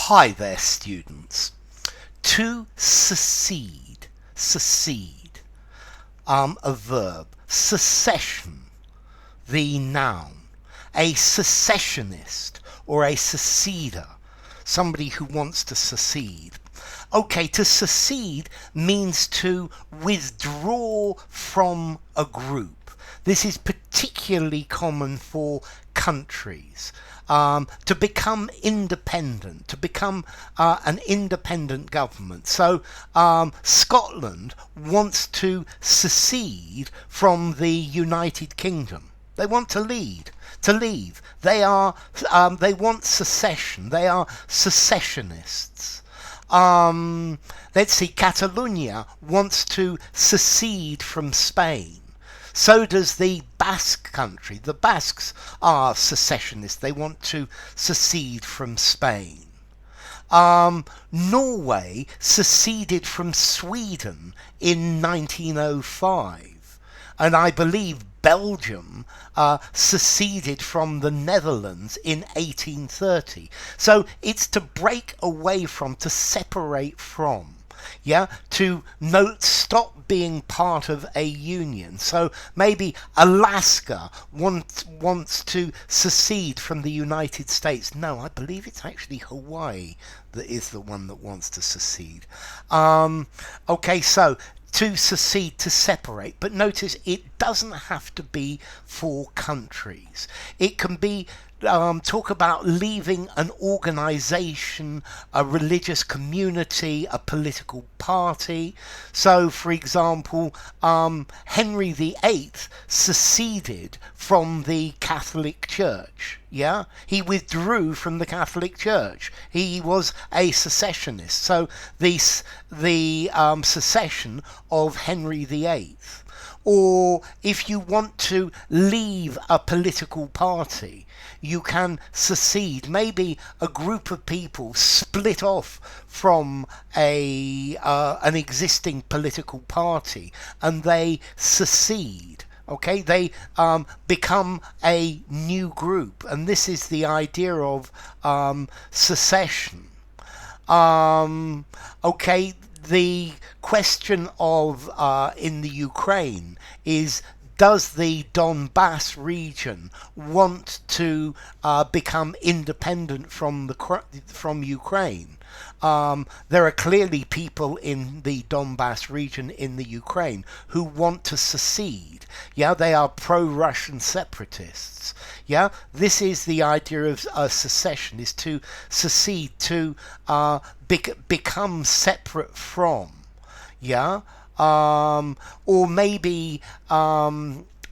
Hi there, students. To secede, a verb. Secession, the noun. A secessionist or a seceder, somebody who wants to secede. Okay, to secede means to withdraw from a group. This is particularly common for countries. To become independent, to become an independent government. So Scotland wants to secede from the United Kingdom. They want to leave. They want secession. They are secessionists. Let's see, Catalonia wants to secede from Spain. So does the Basque country. The Basques are secessionists. They want to secede from Spain. Norway seceded from Sweden in 1905. And I believe Belgium seceded from the Netherlands in 1830. So it's to break away from, to separate from. To stop being part of a union. So maybe Alaska wants to secede from the United States. No, I believe it's actually Hawaii that is the one that wants to secede. Okay, so to secede, to separate. But notice it doesn't have to be for countries. It can be talk about leaving an organization, a religious community, a political party. So, for example, Henry VIII seceded from the Catholic Church. He withdrew from the Catholic Church. He was a secessionist. So the secession of Henry VIII. Or if you want to leave a political party, you can secede. Maybe a group of people split off from an existing political party and they secede. Okay, they become a new group, and this is the idea of secession. Okay, the question of in the Ukraine is, does the Donbass region want to become independent from Ukraine? There are clearly people in the Donbass region in the Ukraine who want to secede. They are pro-Russian separatists. This is the idea of secession, is to secede, to become separate from. Or maybe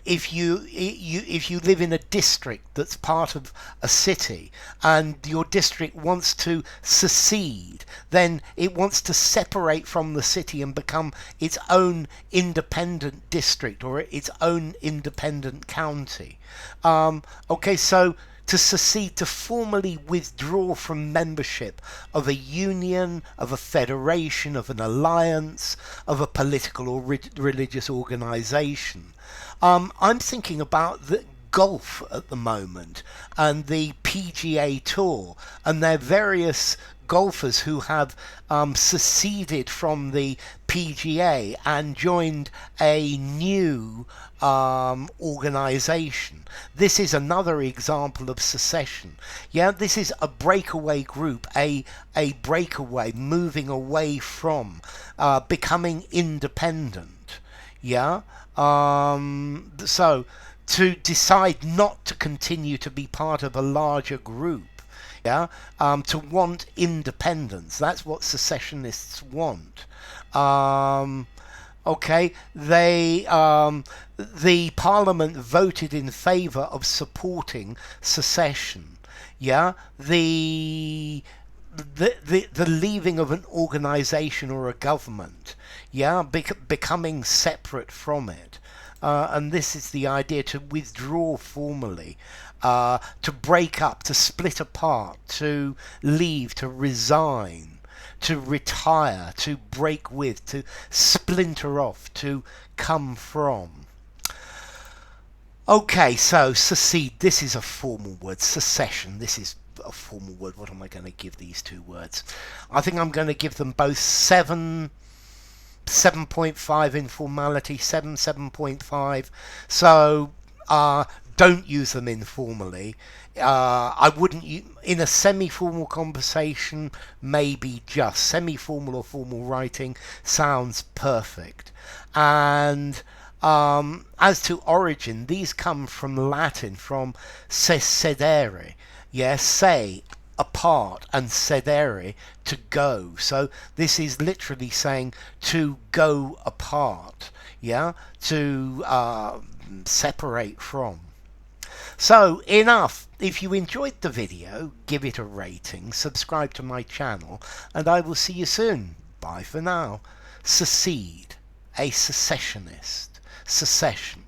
if you live in a district that's part of a city and your district wants to secede, then it wants to separate from the city and become its own independent district or its own independent county. Okay, so to secede, to formally withdraw from membership of a union, of a federation, of an alliance, of a political or religious organization. I'm thinking about the golf at the moment and the PGA Tour and their various golfers who have seceded from the PGA and joined a new organization. This is another example of secession. This is a breakaway group, a breakaway, moving away from, becoming independent. So to decide not to continue to be part of a larger group, to want independence. That's what secessionists want. Okay, the Parliament voted in favour of supporting secession. The leaving of an organisation or a government, becoming separate from it. And this is the idea, to withdraw formally, to break up, to split apart, to leave, to resign, to retire, to break with, to splinter off, to come from. Okay, so secede, this is a formal word. Secession, this is a formal word. What am I going to give these two words? I think I'm going to give them both 7.5 informality, 7.5. So don't use them informally. I wouldn't in a semi-formal conversation. Maybe just semi-formal or formal writing sounds perfect. And as to origin, these come from Latin, from secedere. Yes, say, apart, and sedere, to go. So this is literally saying to go apart, yeah, to separate from. So enough. If you enjoyed the video, give it a rating, subscribe to my channel, and I will see you soon. Bye for now. Secede, a secessionist. Secession.